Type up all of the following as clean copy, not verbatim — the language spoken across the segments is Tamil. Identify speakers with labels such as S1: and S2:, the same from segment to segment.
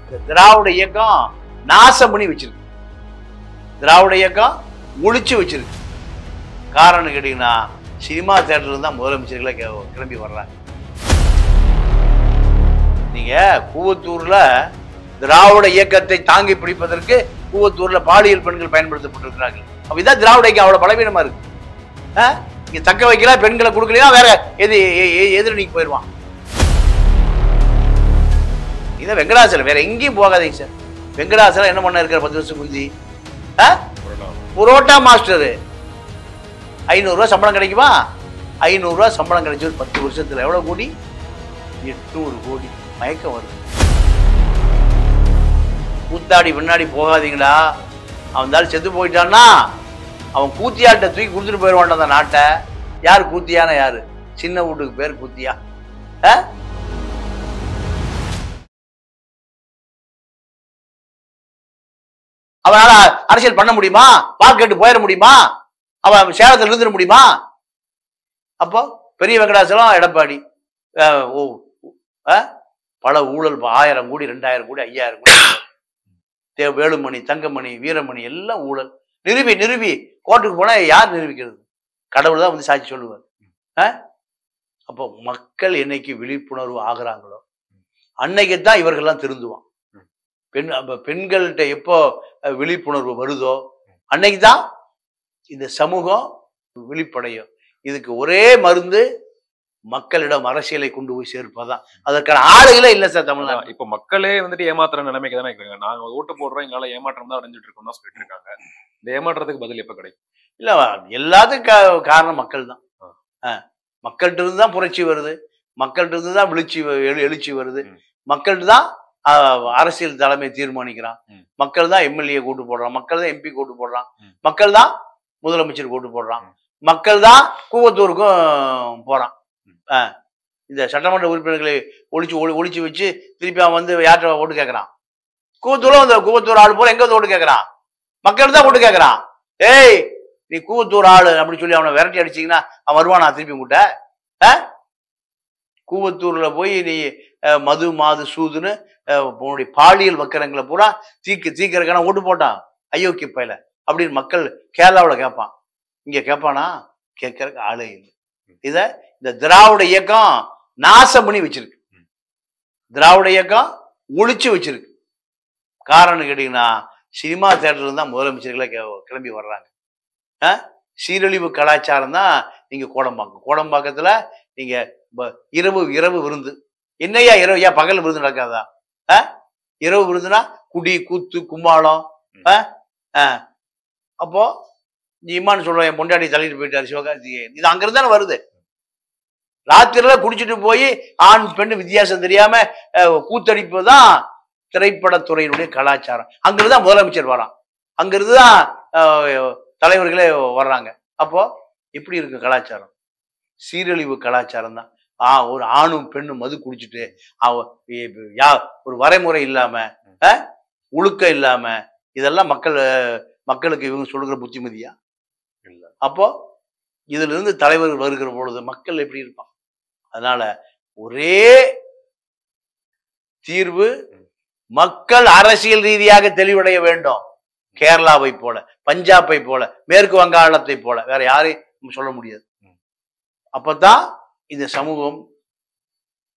S1: திராவிட இயக்கம் நாசம் பண்ணி வச்சிருக்கு. திராவிட இயக்கம் ஒழிச்சு வச்சிருக்கு. காரணம் கேட்டீங்கன்னா சினிமா தியேட்டர்ல தான் முதலமைச்சர்களே கிளம்பி வர்றாங்க. நீங்க கூவத்தூர்ல திராவிட இயக்கத்தை தாங்கி பிடிப்பதற்கு கூவத்தூர்ல பாலியல் பெண்கள் பயன்படுத்தப்பட்டிருக்கிறார்கள். அப்ப இதான் திராவிட இயக்கம் அவ்வளவு பலவீனமா இருக்கு. நீங்க தக்க வைக்கல, பெண்களை கொடுக்கலையா வேற எதிர நீங்க போயிடுவான். இதான் வெங்கடாசலம், வேற எங்கேயும் போகாதீங்க சார். வெங்கடாசலம் என்ன பண்ண இருக்கிற 10 வருஷம் முந்தி புரோட்டா மாஸ்டரு 500 ரூபாய் சம்பளம் கிடைக்குமா? 500 ரூபாய் சம்பளம் கிடைச்சி ஒரு 10 வருஷத்துல எவ்வளவு கோடி? 800 கோடி. மயக்கம் வருது. கூத்தாடி பின்னாடி போகாதீங்களா. அவன் தான் செத்து போயிட்டான்னா அவன் கூத்தியாட்ட தூக்கி கொடுத்துட்டு போயிடுவான் அந்த நாட்டை. யாரு கூத்தியான? யாரு? சின்ன வீட்டுக்கு பேர் கூத்தியா? அவனால அரசியல் பண்ண முடியுமா? வாக்கு கேட்டு போயிட முடியுமா? அவன் சேலத்தில் இருந்துட முடியுமா? அப்போ பெரிய வெங்கடாசலம், எடப்பாடி பல ஊழல், 1000 கோடி 2000 கோடி 5000 கோடி, வேலுமணி, தங்கமணி, வீரமணி எல்லாம் ஊழல். நிரூபி கோர்ட்டுக்கு போனா யார் நிரூபிக்கிறது? கடவுள் தான் வந்து சாட்சி சொல்லுவார். அப்போ மக்கள் என்னைக்கு விழிப்புணர்வு ஆகுறாங்களோ அன்னைக்கு தான் இவர்கள்லாம் திருந்துவான். பெண்கள்கிட்ட எப்போ விழிப்புணர்வு வருதோ அன்னைக்கு தான் இந்த சமூகம் விழிப்படையும். இதுக்கு ஒரே மருந்து மக்களிடம் அரசியலை கொண்டு போய் சேர்ப்பதான். அதற்கான ஆளுகளே இல்லை சார் தமிழ்நாடு.
S2: இப்ப மக்களே வந்துட்டு ஏமாத்துற நிலைமைக்கு தானே இருக்காங்க. நாங்க ஓட்டு போடுறோம், எங்களால ஏமாற்றம் தான் அடைஞ்சிட்டு இருக்கோம் தான் சொல்லிட்டு இருக்காங்க. இந்த ஏமாற்றத்துக்கு பதில் எப்ப கிடைக்கும்?
S1: இல்ல, எல்லாத்துக்கும் காரணம் மக்கள் தான். மக்கள்கிட்ட இருந்து தான் புரட்சி வருது, மக்கள்கிட்ட இருந்து தான் எழுச்சி வருது, மக்கள்கிட்ட தான் அரசியல் தலைமை தீர்மானிக்கிறான், மக்கள் தான் எம்எல்ஏ கூட்டு போடுறான், மக்கள் தான் எம்பி கூட்டு போடுறான், மக்கள் தான் முதலமைச்சர் கூட்டு போடுறான், மக்கள் தான் கூவத்தூருக்கும் போறான். இந்த சட்டமன்ற உறுப்பினர்களை ஒழிச்சு வச்சு திருப்பி அவன் வந்து யார்கிட்ட ஓட்டு கேட்கறான்? கூவத்தூர் ஆளு போல எங்க வந்து ஓட்டு கேட்கறான்? மக்கள் தான் ஓட்டு கேட்கறான். ஏய், நீ கூவத்தூர் ஆளு அப்படின்னு சொல்லி அவனை விரட்டி அடிச்சீங்கன்னா அவன் வருவானா திருப்பி உங்ககிட்ட? கூவத்தூர்ல போய் நீ மது மாது சூதுன்னு உன்னுடைய பாலியல் வக்கரங்களை பூரா தீக்கிறக்கான ஓட்டு போட்டான் அயோக்கிய பையில அப்படின்னு மக்கள் கேரளாவில் கேட்பான். இங்க கேட்பானா? கேட்கறக்கு ஆளே இல்லை. இத இந்த திராவிட இயக்கம் நாசம் பண்ணி வச்சிருக்கு. திராவிட இயக்கம் ஒழிச்சு வச்சிருக்கு. காரணம் கேட்டீங்கன்னா சினிமா தியேட்டர்ல தான் முதலமைச்சர்களே கிளம்பி வர்றாங்க. சீரழிவு கலாச்சாரம் தான் நீங்க கோடம்பாக்கத்துல நீங்க இரவு விருந்து. என்னையா இரவு? ஏன் பகல் விருந்து நடக்காதா? இரவு விருந்துனா குடி கூத்து கும்மாளம். அப்போ இம்மான்னு சொல்றேன், என் பொண்டாடி தள்ளிட்டு போயிட்டாரு சிவகார்த்திகேயன், இது அங்கிருந்து தானே வருது. ராத்திரில குடிச்சிட்டு போய் ஆண் பெண் வித்தியாசம் தெரியாம கூத்தடிப்புதான் திரைப்படத்துறையினுடைய கலாச்சாரம். அங்கிருந்து தான் முதலமைச்சர் வரான், அங்கிருந்து தான் தலைவர்களே வர்றாங்க. அப்போ எப்படி இருக்கு கலாச்சாரம்? சீரழிவு கலாச்சாரம் தான். ஒரு ஆணும் பெண்ணும் மது குடிச்சிட்டு ஒரு வரைமுறை இல்லாம ஒழுக்கம் இல்லாம இதெல்லாம் மக்களுக்கு இவங்க சொல்லுகிற புத்திமதியா இல்லை. அப்போ இதுல இருந்து தலைவர் வருகிற பொழுது மக்கள் எப்படி இருப்பான்? அதனால ஒரே தீர்வு, மக்கள் அரசியல் ரீதியாக தெளிவடைய வேண்டும். கேரளாவை போல, பஞ்சாபை போல, மேற்கு வங்காளத்தை போல வேற யாரையும் சொல்ல முடியாது. அப்பதான் இந்த சமூகம்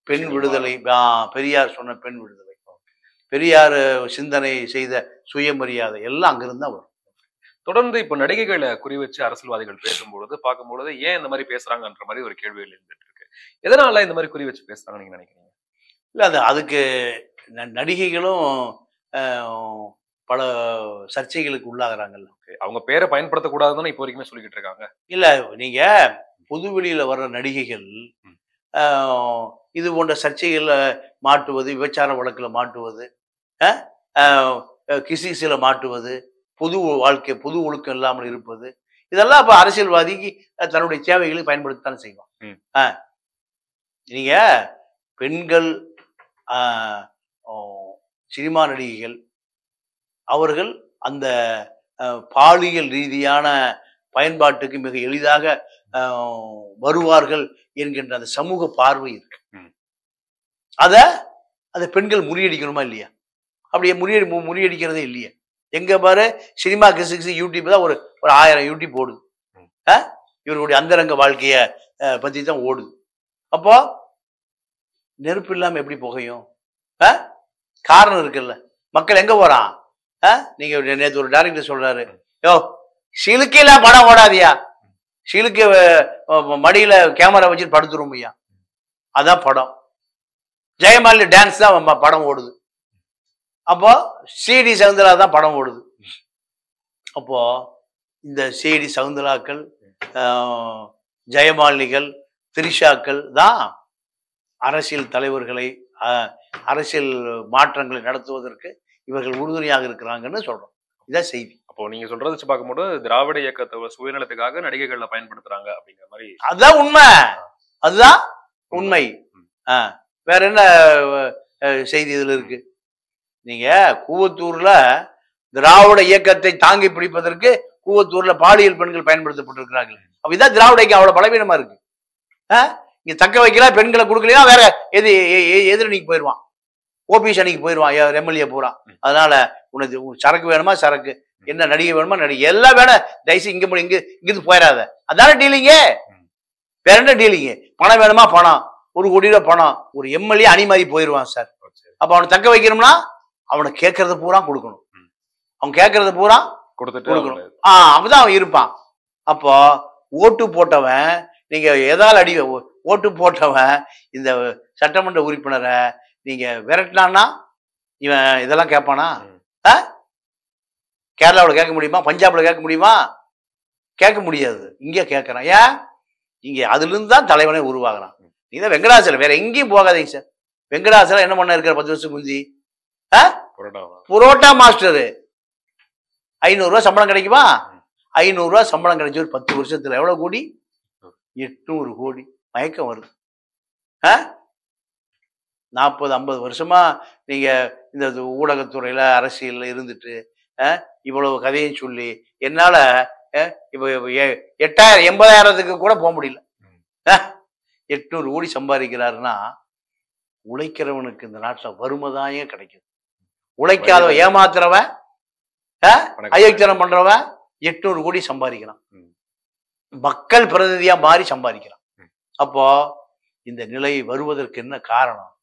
S1: பெண் விடுதலை, பெரியார் சொன்ன பெண் விடுதலை, பெரியார் சிந்தனை செய்த சுயமரியாதை எல்லாம் அங்கிருந்து தான் வரும்.
S2: தொடர்ந்து இப்ப நடிகைகளை குறி வச்சு அரசியல்வாதிகள் பேசும்பொழுது பார்க்கும்பொழுது ஏன் இந்த மாதிரி பேசுறாங்கன்ற மாதிரி ஒரு கேள்விகள் இருந்துட்டு இருக்கு. எதனால இந்த மாதிரி குறி வச்சு பேசுறாங்க நீங்க நினைக்கிறீங்க?
S1: இல்ல, அதுக்கு நடிகைகளும் பல சர்ச்சைகளுக்கு உள்ளாகிறாங்கல்ல.
S2: அவங்க பேரை பயன்படுத்தக்கூடாதுன்னு இப்போ வரைக்குமே சொல்லிக்கிட்டு இருக்காங்க.
S1: இல்ல, நீங்க பொதுவெளியில வர்ற நடிகைகள் இது போன்ற சர்ச்சைகள்ல மாட்டுவது, விபச்சார வழக்குல மாட்டுவது, கிசிசில மாட்டுவது, பொது வாழ்க்கை பொது ஒழுக்கம் இல்லாமல் இருப்பது, இதெல்லாம் அப்ப அரசியல்வாதிக்கு தன்னுடைய தேவைகளை பயன்படுத்தத்தானே செய்வான். நீங்க பெண்கள் சினிமா நடிகைகள் அவர்கள் அந்த பாலியல் ரீதியான பயன்பாட்டுக்கு மிக எளிதாக வருவார்கள் என்கின்ற அந்த சமூக பார்வை இருக்கு. அத பெண்கள் முறியடிக்கணுமா இல்லையா? அப்படியே முறியடிக்கிறதே இல்லையே. எங்க பாரு சினிமா கிசு யூடியூப் தான் ஒரு 1000 யூடியூப் ஓடுது. இவருடைய அந்தரங்க வாழ்க்கைய பத்தி தான் ஓடுது. அப்போ நெருப்பு இல்லாம எப்படி புகையும்? காரணம் இருக்குல்ல. மக்கள் எங்க போறான்? நீங்க நேற்று ஒரு டைரக்டர் சொல்றாரு, யோ சிலுக்கெல்லாம் படம் ஓடாதியா, சிலுக்கு மடியில கேமரா வச்சுட்டு படுத்துரும் ஐயா, அதான் படம். ஜெயமாலி டான்ஸ் தான் படம் ஓடுது. அப்போ சிடி சகுந்தலா தான் படம் ஓடுது. அப்போ இந்த சிடி சகுந்தலாக்கள், ஜெயமாலினிகள், திரிஷாக்கள் தான் அரசியல் தலைவர்களை, அரசியல் மாற்றங்களை நடத்துவதற்கு இவர்கள் உறுதுணையாக இருக்கிறாங்கன்னு சொல்றோம். இதான் செய்தி.
S2: அப்போ நீங்க சொல்றத வச்சு பார்க்கும்போது திராவிட இயக்கத்தை சுயநலத்துக்காக நடிகைகள்ல பயன்படுத்துறாங்க அப்படிங்கிற மாதிரி.
S1: அதுதான் உண்மை, அதுதான் உண்மை. வேற என்ன செய்தி இதுல இருக்கு? நீங்க கூவத்தூர்ல திராவிட இயக்கத்தை தாங்கி பிடிப்பதற்கு கூவத்தூர்ல பாலியல் பெண்கள் பயன்படுத்தப்பட்டிருக்கிறார்கள். அப்ப இதான் திராவிட இயக்கம் அவ்வளவு பலவீனமா இருக்கு. இங்க தக்க வைக்கலாம், பெண்களை கொடுக்கலையா வேற எதிரணிக்கு போயிடுவான், ஓபிஎஸ் அணிக்கு போயிடுவான் எம்எல்ஏ பூரா. அதனால உனக்கு சரக்கு வேணுமா சரக்கு, என்ன நடிகை வேணுமா நடிகை, எல்லாம் வேணும், தயவுசு இங்கிருந்து போயிடாத. அதான டீலிங்க, வேற என்ன டீலிங்க? பணம் வேணுமா பணம், 1 கோடி ரூபாய் பணம், ஒரு எம்எல்ஏ அணி மாதிரி போயிடுவான் சார். அப்ப அவனை தக்க வைக்கணும்னா அவனை கேட்கறத பூரா கொடுக்கணும், அவன் கேட்கறத பூரா கொடுக்கணும். அப்பதான் அவன் இருப்பான். அப்போ ஓட்டு போட்டவன், நீங்க எதால் ஓட்டு போட்டவன் இந்த சட்டமன்ற உறுப்பினரை நீங்க விரட்டினான்னா இவன் இதெல்லாம் கேட்பானா? கேரளாவில் கேட்க முடியுமா? பஞ்சாப்ல கேட்க முடியுமா? கேட்க முடியாது. இங்கே கேட்கறான். ஏன்? இங்க அதுல இருந்து தான் தலைவனே உருவாகிறான். நீங்க வெங்கடாசலம் வேற எங்கேயும் போகாதீங்க சார். வெங்கடாசலம் என்ன பண்ண இருக்கிற 10 வருஷம் முந்தி? புரோட்டா மாஸ்டரு. 500 ரூபாய் சம்பளம் கிடைக்குமா? 500 ரூபாய் சம்பளம் கிடைச்சி ஒரு 10 வருஷத்துல எவ்வளவு கோடி? 800 கோடி. மயக்கம் வருது. 40-50 வருஷமா நீங்க இந்த ஊடகத்துறையில அரசியல்ல இருந்துட்டு இவ்வளவு கதையும் சொல்லி என்னால இப்ப 8000-80,000க்கு கூட போக முடியல. 800 கோடி சம்பாதிக்கிறாருன்னா உழைக்கிறவனுக்கு இந்த நாட்டுல வறுமைதாயே கிடைக்குது. உழைக்காதவன், ஏமாத்துறவன், அயோக்கியம் பண்றவன் 800 கோடி சம்பாதிக்கிறான். மக்கள் பிரதிநிதியா மாறி சம்பாதிக்கிறான். அப்போ இந்த நிலை வருவதற்கு என்ன காரணம்?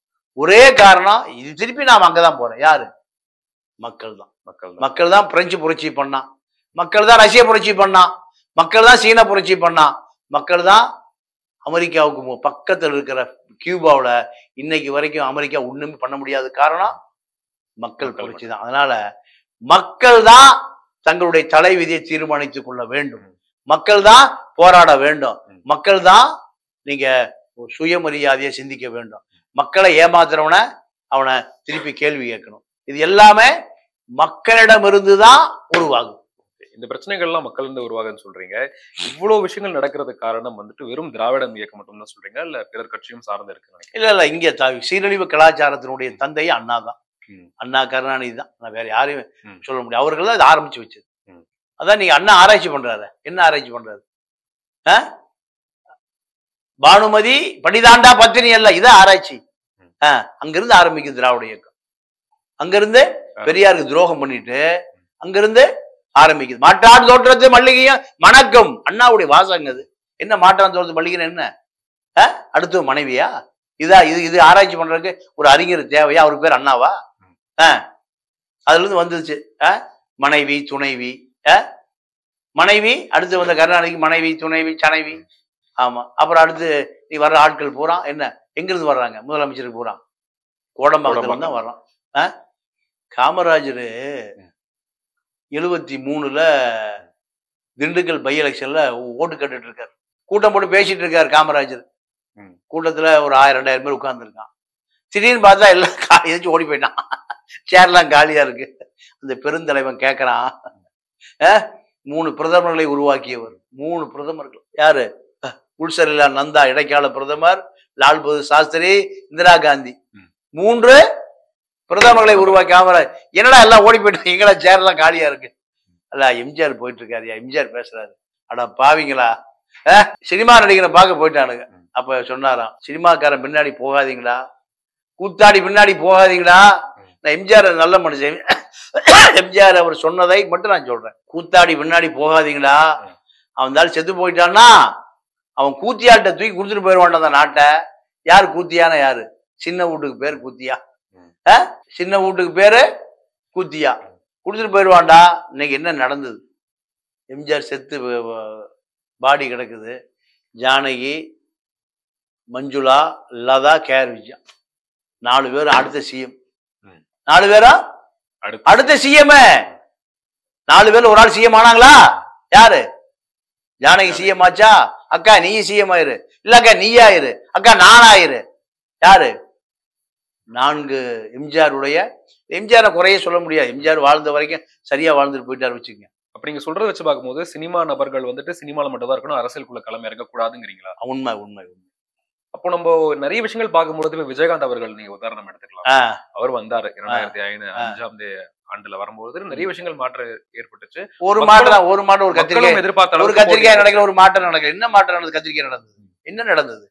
S1: ஒரே காரணம், இது திருப்பி நாம் அங்கதான் போறேன். யாரு? மக்கள் தான். மக்கள் தான் பிரெஞ்சு புரட்சி பண்ணான், மக்கள் தான் ரஷ்ய புரட்சி பண்ணான், மக்கள் தான் சீன புரட்சி பண்ணான், மக்கள் தான் அமெரிக்காவுக்கு பக்கத்தில் இருக்கிற கியூபாவில் இன்னைக்கு வரைக்கும் அமெரிக்கா ஒண்ணுமே பண்ண முடியாத காரணம் மக்கள் புரட்சி தான். அதனால மக்கள் தான் தங்களுடைய தலைவிதியை தீர்மானித்துக் கொள்ள வேண்டும், மக்கள் தான் போராட வேண்டும், மக்கள் தான் நீங்க சுயமரியாதையை சிந்திக்க வேண்டும். மக்களை ஏமாத்துறவன அவனை திருப்பி கேள்வி கேட்கணும். இது எல்லாமே மக்களிடமிருந்து தான் உருவாகும்.
S2: இந்த பிரச்சனைகள்லாம் மக்கள் இருந்து உருவாகுன்னு சொல்றீங்க. இவ்வளவு விஷயங்கள் நடக்கிறதுக்கு காரணம் வந்துட்டு வெறும் திராவிடம் இயக்கம் மட்டும் தான் சொல்றீங்க, இல்ல பிறர் கட்சியும் சார்ந்து இருக்கு?
S1: இல்ல இங்க சீரழிவு கலாச்சாரத்தினுடைய தந்தை அண்ணா தான், அண்ணா கருணாநிதி தான். நான் வேற யாரையும் சொல்ல முடியாது. அவர்கள் தான் இதை ஆரம்பிச்சு வச்சது. அதான் நீங்க அண்ணா ஆராய்ச்சி பண்றாரு. என்ன ஆராய்ச்சி பண்றாரு? பானுமதி படிதாண்டா பத்தினி அல்ல, இதான் ஆராய்ச்சி. அங்கிருந்து ஆரம்பிக்குது திராவிட இயக்கம். அங்கிருந்து பெரியாருக்கு துரோகம் பண்ணிட்டு அங்கிருந்து ஆரம்பிக்குது. மாற்றான் தோற்றத்து மல்லிகையும் மணக்கும், அண்ணாவுடைய வாசகம் அது. என்ன மாற்றான் தோற்றத்து மல்லிகைன்னு என்ன? அடுத்து மனைவியா? இது ஆராய்ச்சி பண்றதுக்கு ஒரு அறிஞர் தேவையா? அவருக்கு பேர் அண்ணாவா? அதுல இருந்து வந்துச்சு மனைவி, துணைவி. மனைவி அடுத்து வந்த கருணாநிதிக்கு மனைவி, துணைவி, சனைவி. ஆமா. அப்புறம் அடுத்து நீ வர்ற ஆட்கள் பூரா என்ன எங்கிருந்து வர்றாங்க? முதலமைச்சருக்கு பூரா கோடம்பாக்கத்துல தான் வர்றான். காமராஜர் 73ல திண்டுக்கல் பை எலெக்ஷன்ல ஓட்டு கட்டுட்டு இருக்காரு. கூட்டம் போட்டு பேசிட்டு இருக்காரு காமராஜர். கூட்டத்துல ஒரு 1000-2000 பேர் உட்கார்ந்துருக்கான். திடீர்னு பார்த்தா எல்லாம் எதாச்சும் ஓடி போயிட்டான். சேர்லாம் காலியா இருக்கு. அந்த பெருந்தலைவன் கேட்கறான், 3 பிரதமர்களை உருவாக்கியவர். 3 பிரதமர்கள் யாரு? உல்சரில்லா நந்தா இடைக்கால பிரதமர், லால் பகதூர் சாஸ்திரி, இந்திரா காந்தி. 3 பிரதமர்களை உருவாக்காம என்னடா எல்லாம் ஓடி போயிட்டு எங்களா சேர்லாம் காலியா இருக்கு. அல்ல எம்ஜிஆர் போயிட்டு இருக்காருயா, எம்ஜிஆர் பேசுறாரு. அடா பாவீங்களா, சினிமா நடிகரை பார்க்க போயிட்டானுங்க. அப்ப சொன்னாராம், சினிமாக்காரன் பின்னாடி போகாதீங்களா, கூத்தாடி பின்னாடி போகாதீங்களா, நான் எம்ஜிஆர் நல்ல மனுஷன். எம்ஜிஆர் அவர் சொன்னதை மட்டும் நான் சொல்றேன். கூத்தாடி பின்னாடி போகாதீங்களா, அவன் தாள் செத்து போயிட்டான்னா அவன் கூத்தியாட்ட தூக்கி கொடுத்துட்டு போயிடுவான் அந்த நாட்டை. யாரு கூத்தியான யாரு? சின்ன வீட்டுக்கு பேர் கூத்தியா? சின்ன வீட்டுக்கு பேரு கூத்தியா கொடுத்துட்டு போயிடுவான்டா. இன்னைக்கு என்ன நடந்தது? எம்ஜிஆர் செத்து பாடி கிடக்குது. ஜானகி, மஞ்சுளா, லதா, கேஆர் விஜயா 4 பேர் அடுத்த சிஎம். 4 பேரா அடுத்த சிஎம். 4 பேர் ஒரு ஆள் சிஎம் ஆனாங்களா? யாரு? ஜானகி சிஎம் ஆச்சா? அக்கா நீ சிஎம் ஆயிரு, இல்ல அக்கா நீ ஆயிரு, அக்கா நான் ஆயிரு. யாரு? 4 எம்ஜிஆருடைய. எம்ஜிஆரை குறைய சொல்ல முடியாது. எம்ஜிஆர் வாழ்ந்த வரைக்கும் சரியா வாழ்ந்துட்டு போயிட்டாரு வச்சுக்கோங்க.
S2: அப்ப நீங்க சொல்றதை வச்சு பார்க்கும்போது சினிமா நபர்கள் வந்துட்டு சினிமால மட்டும் தான் இருக்கணும், அரசியலுக்குள்ள களம் இறங்கக்கூடாதுங்கிறீங்களா?
S1: உண்மை உண்மை உண்மை.
S2: அப்போ நம்ம நிறைய விஷயங்கள் பார்க்கும்போது விஜயகாந்த் அவர்கள் நீங்க உதாரணம் எடுத்துக்கலாம். அவர் வந்தாரு 2005 ஆண்டுல வரும்போது நிறைய விஷயங்கள் மாற்றம் ஏற்பட்டுச்சு.
S1: ஒரு மாற்றம் ஒரு கத்திரிக்காய்
S2: எதிர்பார்த்த
S1: ஒரு கத்திரிக்காய் நடக்கல, ஒரு மாற்றம் நடக்கல. என்ன மாற்றம் நடந்தது? கத்திரிக்காய் நடந்தது. என்ன நடந்தது?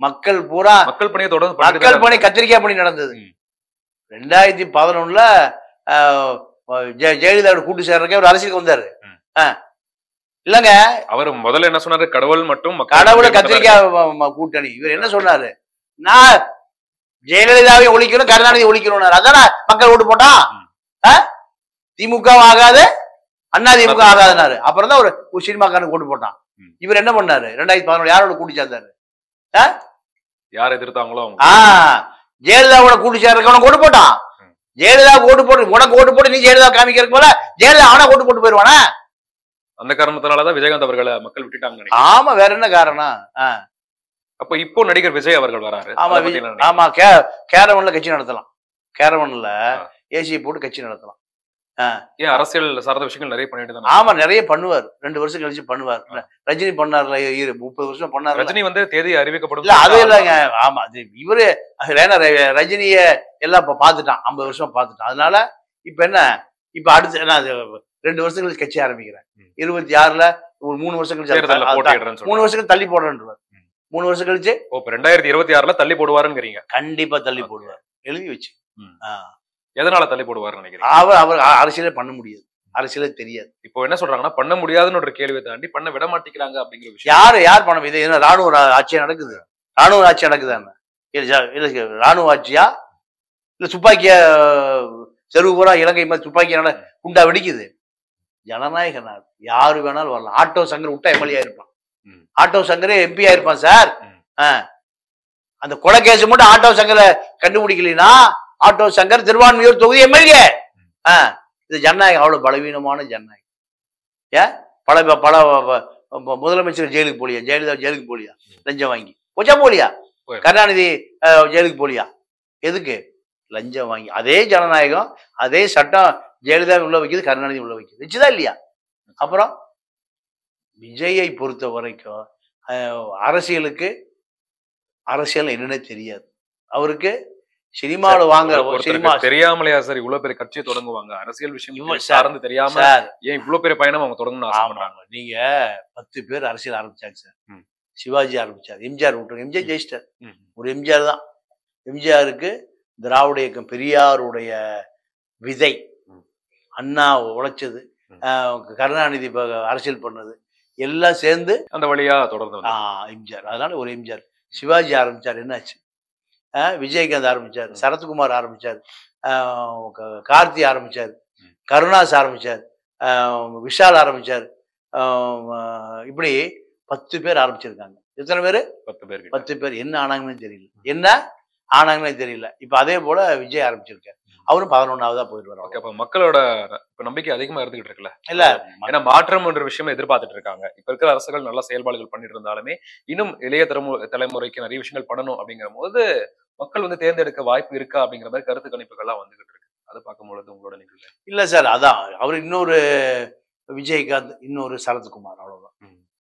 S1: மக்கள் பூரா
S2: மக்கள் பணியை தொடர்ந்து
S1: மக்கள் பணி, கத்திரிக்காய் பணி நடந்தது. 2011 ஜெயலலிதாவோட கூட்டு சேர்றதுக்கு ஒரு அரசியலுக்கு வந்தாரு. இல்லங்க,
S2: அவர் முதல்ல என்ன சொன்னாரு? கடவுள் மட்டும்
S1: கடவுளை கத்திரிக்காய் கூட்டணி. இவர் என்ன சொன்னாரு? நான் ஜெயலலிதாவை ஒழிக்கணும், கருணாநிதி ஒழிக்கணும். அதான மக்கள் ஓட்டு போட்டான். திமுக ஆகாது, அண்ணா திமுக ஆகாதுனாரு. அப்புறம் தான் ஒரு சினிமாக்காரனுக்கு ஓட்டு போட்டான். இவர் என்ன பண்ணாரு? 2011 யாரோட கூட்டி சேர்ந்தாரு?
S2: யார் எதிர்த்தாங்களோ
S1: ஜெயலலிதாவோட கூட்டி சேர்றதுக்கு ஓட்டு போட்டான். ஜெயலலிதா ஓட்டு போட்டு உனக்கு ஓட்டு போட்டு நீ ஜெயலலிதா காமிக்கிறதுக்கு போல ஜெயலலிதா அவனா ஓட்டு போட்டு போயிருவானா?
S2: அந்த காரணத்தினாலதான் விஜயகாந்த் அவர்களை மக்கள் விட்டுட்டாங்க.
S1: ஆமா, வேற என்ன காரணம்?
S2: அப்ப இப்போ நடிகர் விஜய் அவர்கள் வராரு.
S1: ஆமா, கேரவன்ல கட்சி நடத்தலாம். கேரவன்ல ஏசியை போட்டு கட்சி நடத்தலாம்.
S2: ஏன் அரசியல் சார்ந்த விஷயங்கள் நிறைய பண்ணிட்டு தான்?
S1: ஆமா, நிறைய பண்ணுவார். 2 வருஷம் கழிச்சு பண்ணுவார். ரஜினி பண்ணார்ல, 30 வருஷம் பண்ணார்.
S2: ரஜினி வந்து தேதி அறிவிக்கப்படும்.
S1: இல்ல அது இல்லைங்க. ஆமா, இவரு ரஜினிய எல்லாம் பாத்துட்டான், 50 வருஷம் பாத்துட்டான். அதனால இப்ப என்ன, இப்ப அடுத்து 2 வருஷம் கழிச்சு கட்சி ஆரம்பிக்கிறேன். 26ல ஒரு 3 வருஷம் கழிச்சு 3 வருஷம் தள்ளி போடுறேன்றார். 3 வருஷம் கழிச்சு
S2: 2026ல தள்ளி போடுவாருங்கிறீங்க?
S1: கண்டிப்பா தள்ளி போடுவார், எழுதி வச்சு.
S2: எதனால தள்ளி போடுவாருன்னு நினைக்கிறீங்க?
S1: அவர் அரசியலே பண்ண முடியாது, அரசியலே தெரியாது.
S2: இப்போ என்ன சொல்றாங்கன்னா, பண்ண முடியாதுன்னு ஒரு கேள்வியை தாண்டி பண்ண விட மாட்டேங்கிறாங்க அப்படிங்கிற விஷயம்.
S1: யார் பண்ண முடியுது? ஏன்னா ராணுவ ஆட்சியா நடக்குது. ராணுவ ஆட்சி நடக்குதாங்க? ராணுவ ஆட்சியா இல்ல துப்பாக்கிய செருவு பூரா இலங்கை மாதிரி துப்பாக்கியால குண்டா வெடிக்குது? ஜனநாயக நாடு, யாரு வேணாலும் வரலாம். ஆட்டோ சங்கர் விட்டா எம்எல்ஏ இருப்பான். ஆட்டோ சங்கரே எம்பி ஆயிருப்பான் சார். அந்த கொலை கேஸ் மட்டும் ஆட்டோ சங்கரை கண்டுபிடிக்கலனா ஆட்டோ சங்கர் திருவான்மியூர் தொகுதி எம்எல்ஏ. இது ஜனநாயகம். அவ்வளவு பலவீனமான ஜனநாயகம். பல முதலமைச்சர் ஜெயிலுக்கு போலியா? ஜெயலலிதா ஜெயிலுக்கு போலியா? லஞ்சம் வாங்கி போச்சா? போலியா? கருணாநிதி ஜெயிலுக்கு போலியா? எதுக்கு? லஞ்சம் வாங்கி. அதே ஜனநாயகம், அதே சட்டம் ஜெயலலிதா உள்ள வைக்குது, கருணாநிதி உள்ள வைக்குது. வச்சுதான் இல்லையா? அப்புறம் விஜயை பொறுத்த வரைக்கும் அரசியல் என்னன்னே தெரியாது அவருக்கு. சினிமாவில் வாங்க சினிமா
S2: தெரியாமலையா சார் இவ்வளவு பெரிய கட்சியை தொடங்குவாங்க? அரசியல் விஷயம் சார்ந்து தெரியாம ஏன் இவ்வளவு பெரிய பயணம் அவங்க தொடங்கணும்னு ஆசைப்படுறாங்க?
S1: நீங்க 10 பேர் அரசியல் ஆரம்பிச்சாங்க சார். சிவாஜி ஆரம்பிச்சார், எம்ஜிஆர் விட்டுருங்க, எம்ஜிஆர் ஜெயிச்சிட்டார். ஒரு எம்ஜிஆர் தான். எம்ஜிஆருக்கு திராவிட இயக்கம், பெரியாருடைய விதை, அண்ணா உழைச்சது, கருணாநிதி அரசியல் பண்ணது எல்லாம் சேர்ந்து
S2: அந்த வழியா தொடர்ந்து
S1: எம்ஜிஆர். அதனால ஒரு எம்ஜிஆர். சிவாஜி ஆரம்பிச்சார், என்னாச்சு? விஜயகாந்த் ஆரம்பிச்சார், சரத்குமார் ஆரம்பிச்சார், கார்த்தி ஆரம்பிச்சார், கருணாஸ் ஆரம்பிச்சார், விஷால் ஆரம்பிச்சார். இப்படி 10 பேர் ஆரம்பிச்சிருக்காங்க. எத்தனை பேரு? 10 பேர். என்ன ஆனாங்கன்னு தெரியல. இப்ப அதே போல விஜய் ஆரம்பிச்சிருக்காரு. அவரும் 11ஆவதா போயிடுவாரு.
S2: அப்ப மக்களோட நம்பிக்கை அதிகமா இருந்துகிட்டு இருக்குல்ல?
S1: இல்ல,
S2: ஏன்னா மாற்றம் என்ற விஷயம் எதிர்பார்த்துட்டு இருக்காங்க. இப்ப இருக்கிற அரசுகள் நல்ல செயல்பாடுகள் பண்ணிட்டு இருந்தாலுமே இன்னும் இளைய தலைமுறைக்கு நிறைய விஷயங்கள் பண்ணணும் அப்படிங்கிற போது மக்கள் வந்து தேர்ந்தெடுக்க வாய்ப்பு இருக்கா அப்படிங்கிற மாதிரி கருத்து கணிப்புகள்லாம் வந்துகிட்டு இருக்கு. அதை பார்க்கும்பொழுது உங்களோட நிகழ்வு இல்ல
S1: சார். அதான் அவர் இன்னொரு விஜயகாந்த், இன்னொரு சரத்குமார், அவ்வளவுதான்.